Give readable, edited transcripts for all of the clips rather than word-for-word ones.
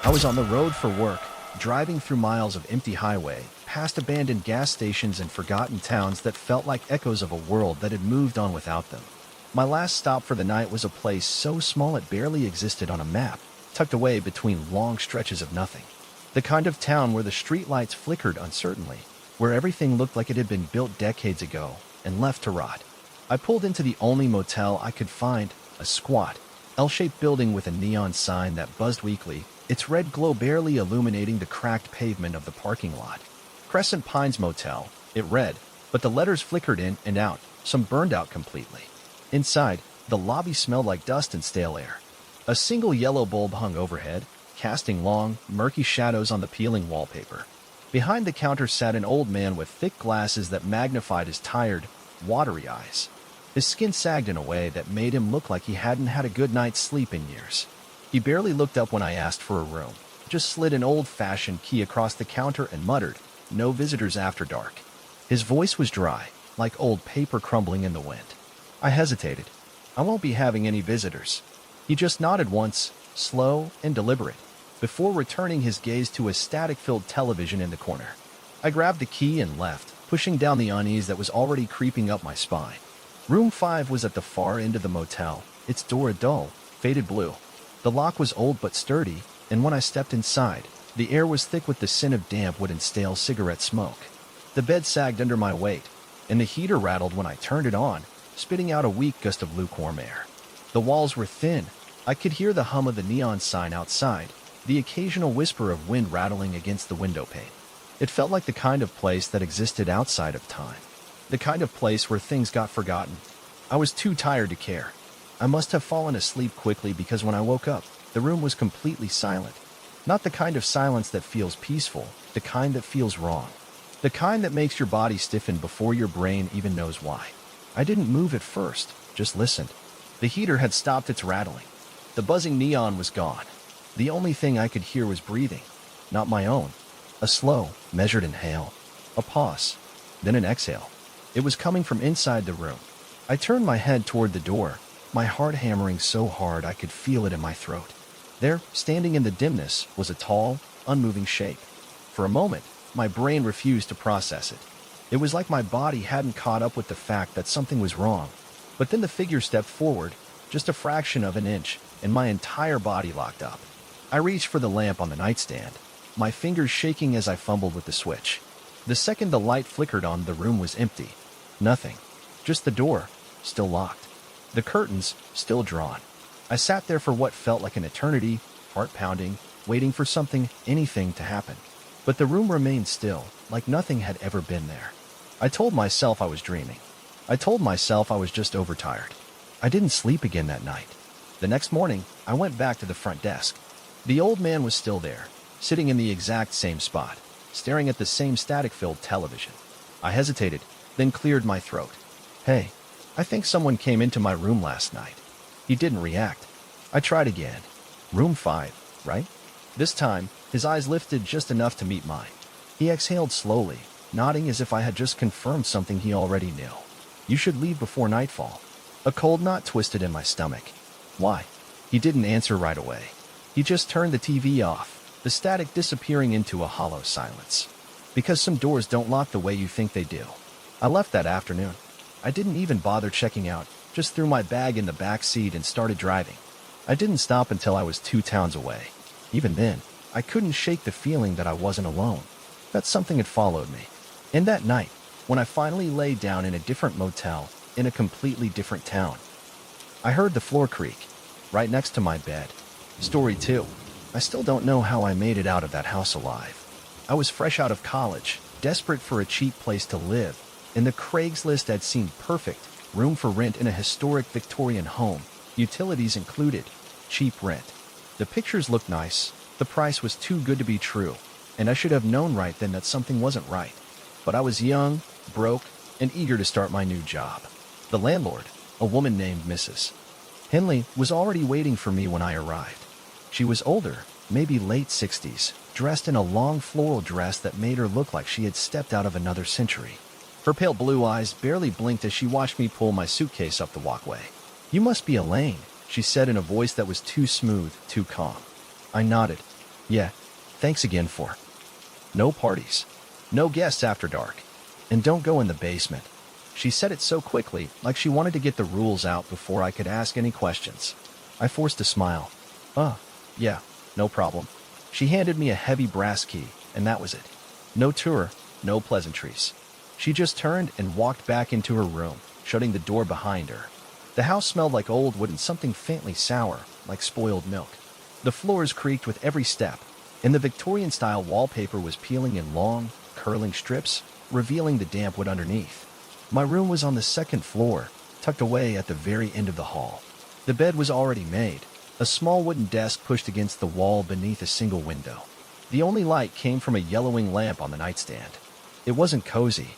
I was on the road for work, driving through miles of empty highway, past abandoned gas stations and forgotten towns that felt like echoes of a world that had moved on without them. My last stop for the night was a place so small it barely existed on a map, tucked away between long stretches of nothing. The kind of town where the streetlights flickered uncertainly, where everything looked like it had been built decades ago and left to rot. I pulled into the only motel I could find, a squat, L-shaped building with a neon sign that buzzed weakly, its red glow barely illuminating the cracked pavement of the parking lot. Crescent Pines Motel, it read, but the letters flickered in and out, some burned out completely. Inside, the lobby smelled like dust and stale air. A single yellow bulb hung overhead, casting long, murky shadows on the peeling wallpaper. Behind the counter sat an old man with thick glasses that magnified his tired, watery eyes. His skin sagged in a way that made him look like he hadn't had a good night's sleep in years. He barely looked up when I asked for a room, just slid an old-fashioned key across the counter and muttered, "No visitors after dark." His voice was dry, like old paper crumbling in the wind. I hesitated. "I won't be having any visitors." He just nodded once, slow and deliberate, before returning his gaze to a static-filled television in the corner. I grabbed the key and left, pushing down the unease that was already creeping up my spine. Room 5 was at the far end of the motel, its door a dull, faded blue. The lock was old but sturdy, and when I stepped inside, the air was thick with the scent of damp wood and stale cigarette smoke. The bed sagged under my weight, and the heater rattled when I turned it on, spitting out a weak gust of lukewarm air. The walls were thin. I could hear the hum of the neon sign outside, the occasional whisper of wind rattling against the window pane. It felt like the kind of place that existed outside of time. The kind of place where things got forgotten. I was too tired to care. I must have fallen asleep quickly because when I woke up, the room was completely silent. Not the kind of silence that feels peaceful, the kind that feels wrong. The kind that makes your body stiffen before your brain even knows why. I didn't move at first, just listened. The heater had stopped its rattling. The buzzing neon was gone. The only thing I could hear was breathing, not my own. A slow, measured inhale, a pause, then an exhale. It was coming from inside the room. I turned my head toward the door, my heart hammering so hard I could feel it in my throat. There, standing in the dimness, was a tall, unmoving shape. For a moment, my brain refused to process it. It was like my body hadn't caught up with the fact that something was wrong. But then the figure stepped forward, just a fraction of an inch, and my entire body locked up. I reached for the lamp on the nightstand, my fingers shaking as I fumbled with the switch. The second the light flickered on, the room was empty. Nothing. Just the door, still locked. The curtains, still drawn. I sat there for what felt like an eternity, heart pounding, waiting for something, anything to happen. But the room remained still, like nothing had ever been there. I told myself I was dreaming. I told myself I was just overtired. I didn't sleep again that night. The next morning, I went back to the front desk. The old man was still there, sitting in the exact same spot, staring at the same static-filled television. I hesitated, then cleared my throat. "Hey, I think someone came into my room last night." He didn't react. I tried again. "Room 5, right?" This time, his eyes lifted just enough to meet mine. He exhaled slowly, nodding as if I had just confirmed something he already knew. "You should leave before nightfall." A cold knot twisted in my stomach. "Why?" He didn't answer right away. He just turned the TV off, the static disappearing into a hollow silence. "Because some doors don't lock the way you think they do." I left that afternoon. I didn't even bother checking out, just threw my bag in the back seat and started driving. I didn't stop until I was 2 towns away. Even then, I couldn't shake the feeling that I wasn't alone, that something had followed me. And that night, when I finally lay down in a different motel, in a completely different town, I heard the floor creak, right next to my bed. Story 2. I still don't know how I made it out of that house alive. I was fresh out of college, desperate for a cheap place to live, and the Craigslist ad seemed perfect. Room for rent in a historic Victorian home, utilities included, cheap rent. The pictures looked nice, the price was too good to be true, and I should have known right then that something wasn't right. But I was young, broke, and eager to start my new job. The landlord, a woman named Mrs. Henley, was already waiting for me when I arrived. She was older, maybe late 60s, dressed in a long floral dress that made her look like she had stepped out of another century. Her pale blue eyes barely blinked as she watched me pull my suitcase up the walkway. "You must be Elaine," she said in a voice that was too smooth, too calm. I nodded. Yeah, thanks again for. No parties. No guests after dark. And don't go in the basement. She said it so quickly, like she wanted to get the rules out before I could ask any questions. I forced a smile. Yeah, no problem. She handed me a heavy brass key, and that was it. No tour, no pleasantries. She just turned and walked back into her room, shutting the door behind her. The house smelled like old wood and something faintly sour, like spoiled milk. The floors creaked with every step, and the Victorian-style wallpaper was peeling in long, curling strips, revealing the damp wood underneath. My room was on the second floor, tucked away at the very end of the hall. The bed was already made, a small wooden desk pushed against the wall beneath a single window. The only light came from a yellowing lamp on the nightstand. It wasn't cozy.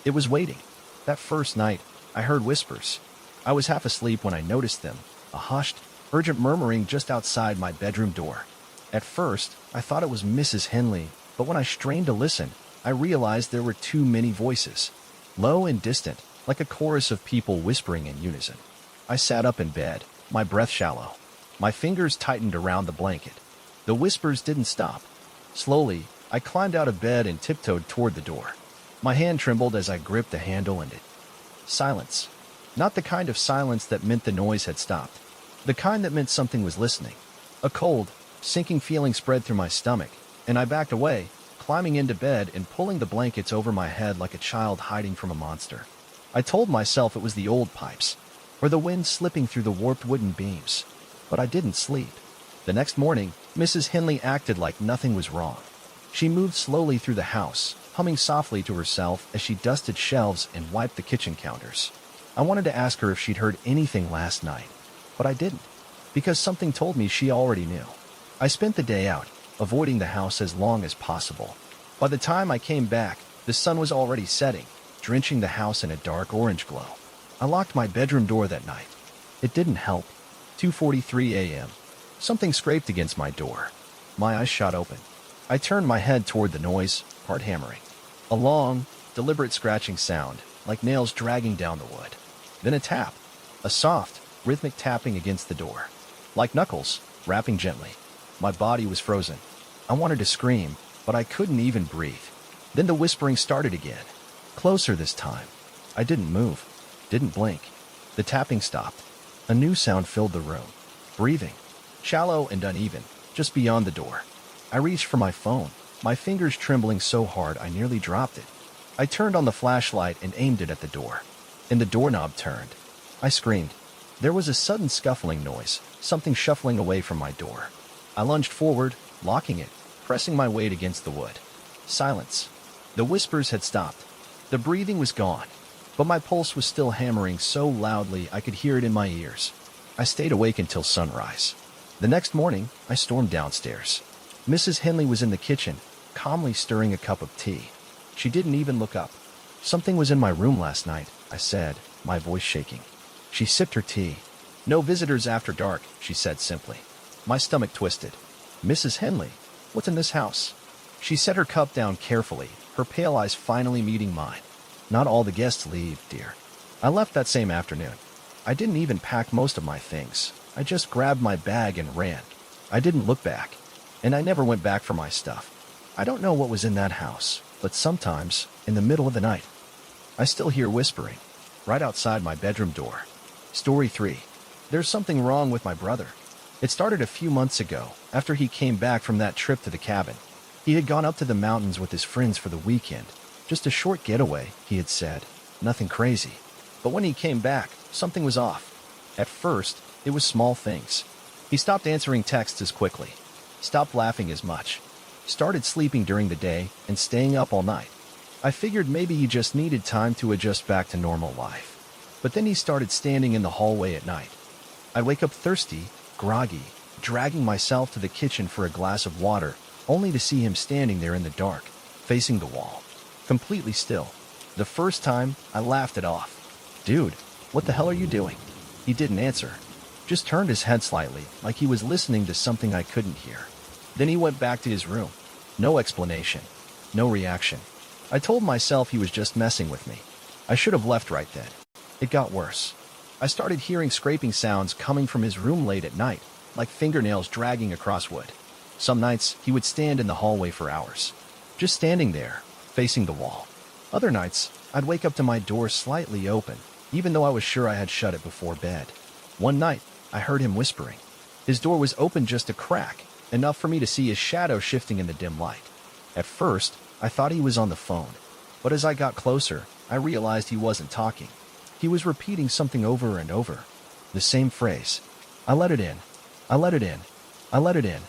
It was waiting. That first night, I heard whispers. I was half asleep when I noticed them, a hushed, urgent murmuring just outside my bedroom door. At first, I thought it was Mrs. Henley, but when I strained to listen, I realized there were too many voices, low and distant, like a chorus of people whispering in unison. I sat up in bed, my breath shallow. My fingers tightened around the blanket. The whispers didn't stop. Slowly, I climbed out of bed and tiptoed toward the door. My hand trembled as I gripped the handle and it. Silence. Not the kind of silence that meant the noise had stopped. The kind that meant something was listening. A cold, sinking feeling spread through my stomach, and I backed away, climbing into bed and pulling the blankets over my head like a child hiding from a monster. I told myself it was the old pipes, or the wind slipping through the warped wooden beams. But I didn't sleep. The next morning, Mrs. Henley acted like nothing was wrong. She moved slowly through the house, humming softly to herself as she dusted shelves and wiped the kitchen counters. I wanted to ask her if she'd heard anything last night, but I didn't, because something told me she already knew. I spent the day out, avoiding the house as long as possible. By the time I came back, the sun was already setting, drenching the house in a dark orange glow. I locked my bedroom door that night. It didn't help. 2:43 a.m. Something scraped against my door. My eyes shot open. I turned my head toward the noise, part hammering. A long, deliberate scratching sound, like nails dragging down the wood. Then a tap. A soft, rhythmic tapping against the door. Like knuckles, rapping gently. My body was frozen. I wanted to scream, but I couldn't even breathe. Then the whispering started again. Closer this time. I didn't move. Didn't blink. The tapping stopped. A new sound filled the room. Breathing. Shallow and uneven, just beyond the door. I reached for my phone, my fingers trembling so hard I nearly dropped it. I turned on the flashlight and aimed it at the door. And the doorknob turned. I screamed. There was a sudden scuffling noise, something shuffling away from my door. I lunged forward, locking it, pressing my weight against the wood. Silence. The whispers had stopped. The breathing was gone, but my pulse was still hammering so loudly I could hear it in my ears. I stayed awake until sunrise. The next morning, I stormed downstairs. Mrs. Henley was in the kitchen, calmly stirring a cup of tea. She didn't even look up. Something was in my room last night, I said, my voice shaking. She sipped her tea. No visitors after dark, she said simply. My stomach twisted. Mrs. Henley, what's in this house? She set her cup down carefully, her pale eyes finally meeting mine. Not all the guests leave, dear. I left that same afternoon. I didn't even pack most of my things. I just grabbed my bag and ran. I didn't look back. And I never went back for my stuff. I don't know what was in that house, but sometimes, in the middle of the night, I still hear whispering, right outside my bedroom door. Story 3. There's something wrong with my brother. It started a few months ago, after he came back from that trip to the cabin. He had gone up to the mountains with his friends for the weekend. Just a short getaway, he had said. Nothing crazy. But when he came back, something was off. At first, it was small things. He stopped answering texts as quickly, stopped laughing as much, started sleeping during the day and staying up all night. I figured maybe he just needed time to adjust back to normal life. But then he started standing in the hallway at night. I'd wake up thirsty, groggy, dragging myself to the kitchen for a glass of water, only to see him standing there in the dark, facing the wall, completely still. The first time, I laughed it off. Dude, what the hell are you doing? He didn't answer, just turned his head slightly, like he was listening to something I couldn't hear. Then he went back to his room. No explanation, no reaction. I told myself he was just messing with me. I should have left right then. It got worse. I started hearing scraping sounds coming from his room late at night, like fingernails dragging across wood. Some nights, he would stand in the hallway for hours, just standing there, facing the wall. Other nights, I'd wake up to my door slightly open, even though I was sure I had shut it before bed. One night, I heard him whispering. His door was open just a crack, enough for me to see his shadow shifting in the dim light. At first, I thought he was on the phone, but as I got closer, I realized he wasn't talking. He was repeating something over and over. The same phrase. I let it in. I let it in. I let it in.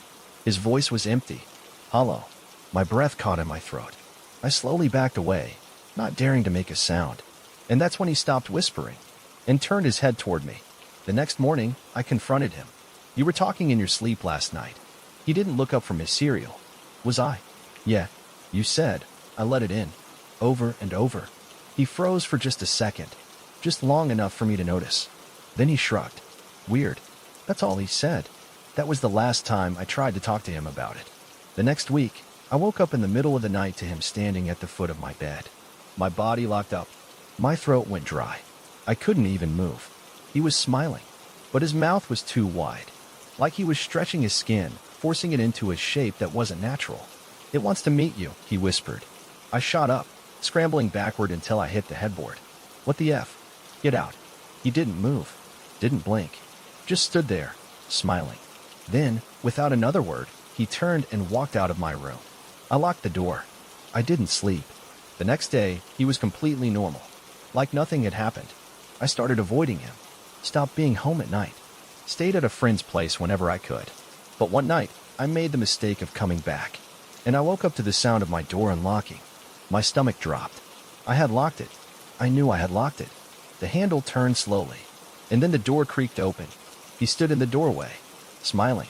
His voice was empty, hollow. My breath caught in my throat. I slowly backed away, not daring to make a sound. And that's when he stopped whispering and turned his head toward me. The next morning, I confronted him. You were talking in your sleep last night. He didn't look up from his cereal. Was I? Yeah. You said, I let it in. Over and over. He froze for just a second, just long enough for me to notice. Then he shrugged. Weird. That's all he said. That was the last time I tried to talk to him about it. The next week, I woke up in the middle of the night to him standing at the foot of my bed. My body locked up. My throat went dry. I couldn't even move. He was smiling, but his mouth was too wide, like he was stretching his skin, forcing it into a shape that wasn't natural. It wants to meet you, he whispered. I shot up, scrambling backward until I hit the headboard. What the F? Get out. He didn't move, didn't blink, just stood there, smiling. Then, without another word, he turned and walked out of my room. I locked the door. I didn't sleep. The next day, he was completely normal, like nothing had happened. I started avoiding him, stopped being home at night, stayed at a friend's place whenever I could. But one night, I made the mistake of coming back, and I woke up to the sound of my door unlocking. My stomach dropped. I had locked it. I knew I had locked it. The handle turned slowly, and then the door creaked open. He stood in the doorway, smiling.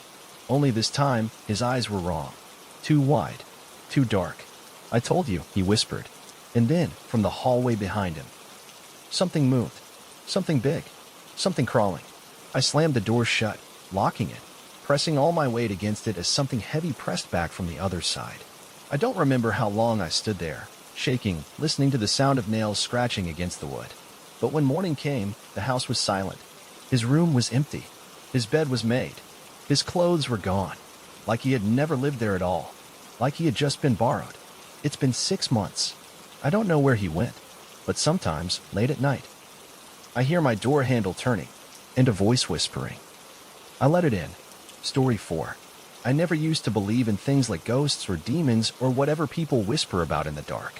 Only this time, his eyes were wrong. Too wide, too dark. I told you, he whispered. And then, from the hallway behind him, something moved. Something big. Something crawling. I slammed the door shut, locking it, pressing all my weight against it as something heavy pressed back from the other side. I don't remember how long I stood there, shaking, listening to the sound of nails scratching against the wood. But when morning came, the house was silent. His room was empty. His bed was made. His clothes were gone, like he had never lived there at all, like he had just been borrowed. It's been 6 months. I don't know where he went, but sometimes, late at night, I hear my door handle turning, and a voice whispering. I let it in. Story 4. I never used to believe in things like ghosts or demons or whatever people whisper about in the dark.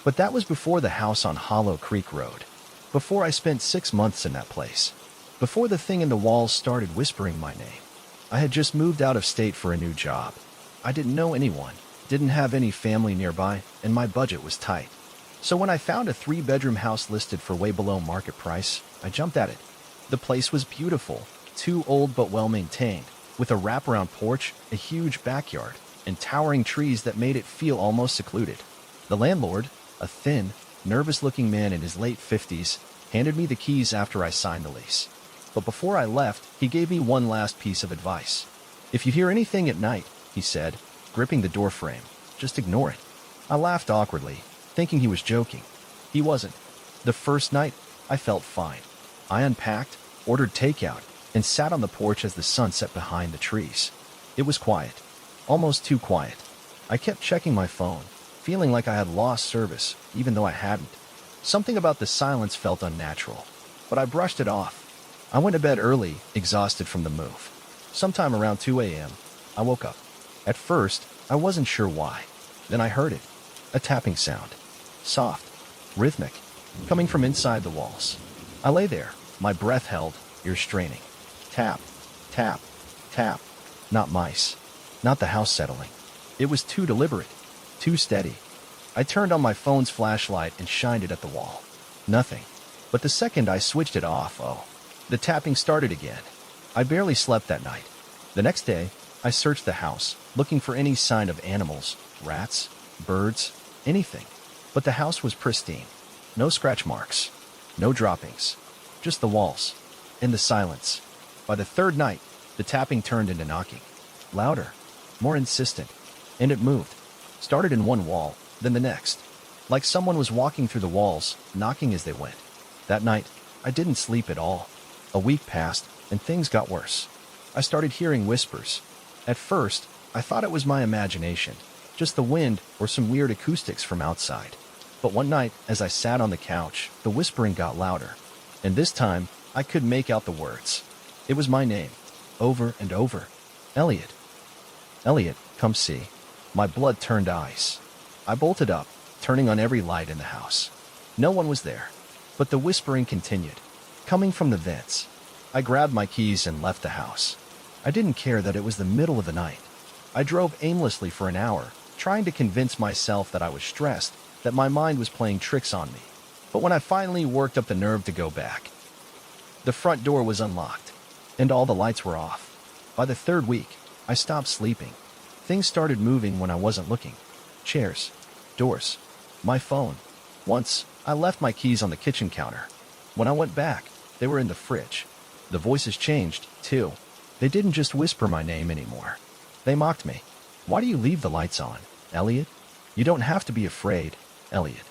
But that was before the house on Hollow Creek Road. Before I spent 6 months in that place. Before the thing in the walls started whispering my name. I had just moved out of state for a new job. I didn't know anyone, didn't have any family nearby, and my budget was tight. So when I found a 3-bedroom house listed for way below market price, I jumped at it. The place was beautiful, too old but well-maintained, with a wraparound porch, a huge backyard, and towering trees that made it feel almost secluded. The landlord, a thin, nervous-looking man in his late 50s, handed me the keys after I signed the lease. But before I left, he gave me one last piece of advice. If you hear anything at night, he said, gripping the doorframe, just ignore it. I laughed awkwardly, thinking he was joking. He wasn't. The first night, I felt fine. I unpacked, ordered takeout, and sat on the porch as the sun set behind the trees. It was quiet, almost too quiet. I kept checking my phone, feeling like I had lost service, even though I hadn't. Something about the silence felt unnatural, but I brushed it off. I went to bed early, exhausted from the move. Sometime around 2 a.m., I woke up. At first, I wasn't sure why. Then I heard it. A tapping sound. Soft, rhythmic, coming from inside the walls. I lay there, my breath held, ears straining. Tap, tap, tap. Not mice. Not the house settling. It was too deliberate, too steady. I turned on my phone's flashlight and shined it at the wall. Nothing. But the second I switched it off, the tapping started again. I barely slept that night. The next day, I searched the house, looking for any sign of animals, rats, birds, anything. But the house was pristine. No scratch marks. No droppings. Just the walls. And the silence. By the third night, the tapping turned into knocking. Louder. More insistent. And it moved. Started in one wall, then the next. Like someone was walking through the walls, knocking as they went. That night, I didn't sleep at all. A week passed, and things got worse. I started hearing whispers. At first, I thought it was my imagination, just the wind or some weird acoustics from outside. But one night, as I sat on the couch, the whispering got louder. And this time, I could make out the words. It was my name, over and over. Elliot. Elliot, come see. My blood turned ice. I bolted up, turning on every light in the house. No one was there, but the whispering continued, coming from the vents. I grabbed my keys and left the house. I didn't care that it was the middle of the night. I drove aimlessly for an hour, trying to convince myself that I was stressed, that my mind was playing tricks on me. But when I finally worked up the nerve to go back, the front door was unlocked, and all the lights were off. By the third week, I stopped sleeping. Things started moving when I wasn't looking. Chairs, doors, my phone. Once, I left my keys on the kitchen counter. When I went back, they were in the fridge. The voices changed, too. They didn't just whisper my name anymore. They mocked me. Why do you leave the lights on, Elliot? You don't have to be afraid, Elliot.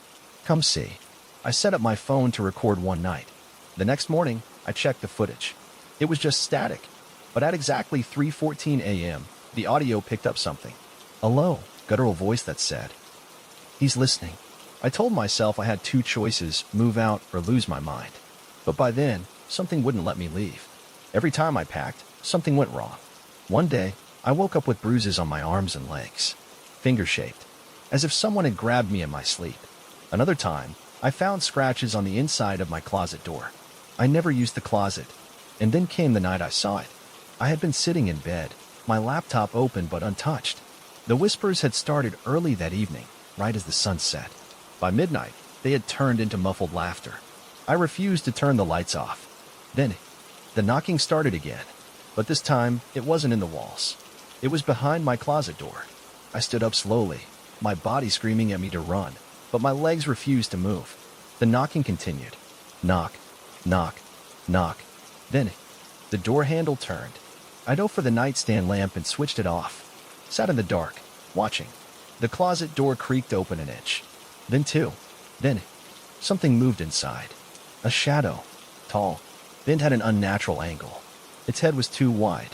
Come see. I set up my phone to record one night. The next morning, I checked the footage. It was just static. But at exactly 3:14 a.m., the audio picked up something. A low, guttural voice that said, "He's listening." I told myself I had two choices, move out or lose my mind. But by then, something wouldn't let me leave. Every time I packed, something went wrong. One day, I woke up with bruises on my arms and legs, finger-shaped, as if someone had grabbed me in my sleep. Another time, I found scratches on the inside of my closet door. I never used the closet. And then came the night I saw it. I had been sitting in bed, my laptop open but untouched. The whispers had started early that evening, right as the sun set. By midnight, they had turned into muffled laughter. I refused to turn the lights off. Then, the knocking started again. But this time, it wasn't in the walls. It was behind my closet door. I stood up slowly, my body screaming at me to run, but my legs refused to move. The knocking continued. Knock, knock, knock. Then, the door handle turned. I dove for the nightstand lamp and switched it off. Sat in the dark, watching. The closet door creaked open an inch. Then two. Then, something moved inside. A shadow. Tall. Then had an unnatural angle. Its head was too wide.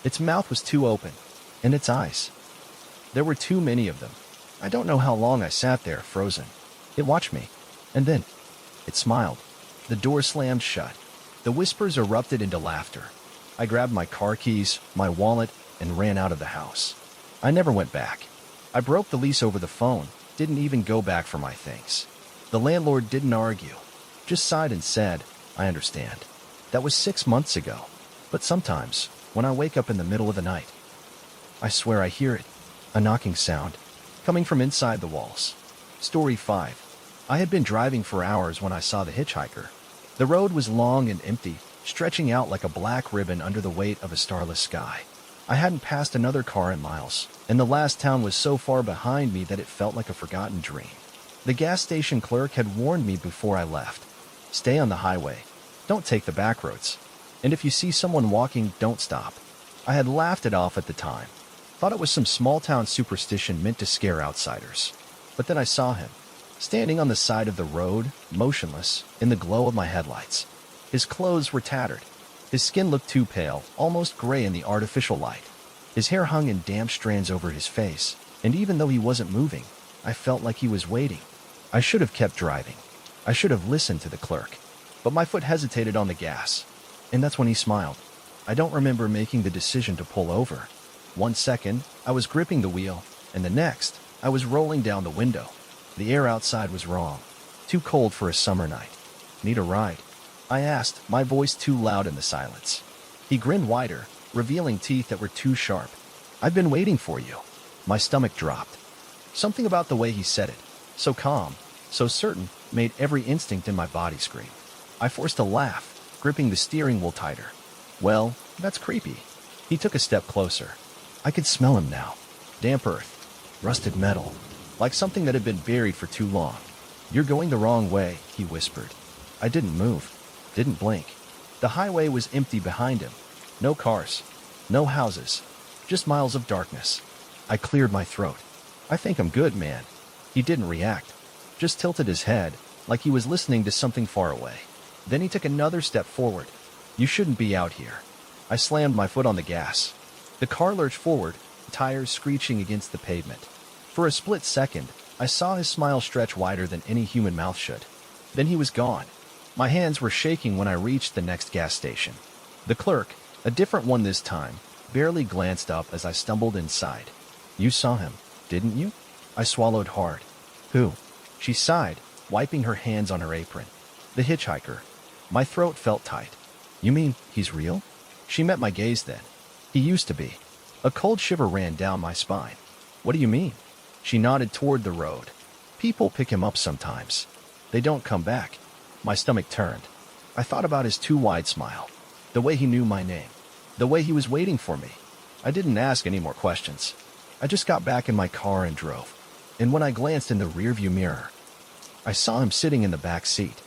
Its mouth was too open. And its eyes. There were too many of them. I don't know how long I sat there, frozen. It watched me. And then, it smiled. The door slammed shut. The whispers erupted into laughter. I grabbed my car keys, my wallet, and ran out of the house. I never went back. I broke the lease over the phone, didn't even go back for my things. The landlord didn't argue, just sighed and said, "I understand." That was 6 months ago. But sometimes, when I wake up in the middle of the night, I swear I hear it, a knocking sound, coming from inside the walls. Story 5. I had been driving for hours when I saw the hitchhiker. The road was long and empty, stretching out like a black ribbon under the weight of a starless sky. I hadn't passed another car in miles, and the last town was so far behind me that it felt like a forgotten dream. The gas station clerk had warned me before I left. Stay on the highway. Don't take the back roads. And if you see someone walking, don't stop. I had laughed it off at the time. Thought it was some small-town superstition meant to scare outsiders. But then I saw him, standing on the side of the road, motionless, in the glow of my headlights. His clothes were tattered. His skin looked too pale, almost gray in the artificial light. His hair hung in damp strands over his face, and even though he wasn't moving, I felt like he was waiting. I should have kept driving. I should have listened to the clerk. But my foot hesitated on the gas. And that's when he smiled. I don't remember making the decision to pull over. 1 second, I was gripping the wheel, and the next, I was rolling down the window. The air outside was wrong. Too cold for a summer night. Need a ride? I asked, my voice too loud in the silence. He grinned wider, revealing teeth that were too sharp. "I've been waiting for you." My stomach dropped. Something about the way he said it, so calm, so certain, made every instinct in my body scream. I forced a laugh, gripping the steering wheel tighter. "Well, that's creepy." He took a step closer. I could smell him now. Damp earth, rusted metal, like something that had been buried for too long. "You're going the wrong way," he whispered. I didn't move, didn't blink. The highway was empty behind him. No cars, no houses, just miles of darkness. I cleared my throat. "I think I'm good, man." He didn't react, just tilted his head, like he was listening to something far away. Then he took another step forward. "You shouldn't be out here." I slammed my foot on the gas. The car lurched forward, tires screeching against the pavement. For a split second, I saw his smile stretch wider than any human mouth should. Then he was gone. My hands were shaking when I reached the next gas station. The clerk, a different one this time, barely glanced up as I stumbled inside. "You saw him, didn't you?" I swallowed hard. "Who?" She sighed, wiping her hands on her apron. "The hitchhiker." My throat felt tight. "You mean he's real?" She met my gaze then. "He used to be." A cold shiver ran down my spine. "What do you mean?" She nodded toward the road. "People pick him up sometimes. They don't come back." My stomach turned. I thought about his too wide smile. The way he knew my name. The way he was waiting for me. I didn't ask any more questions. I just got back in my car and drove. And when I glanced in the rearview mirror, I saw him sitting in the back seat.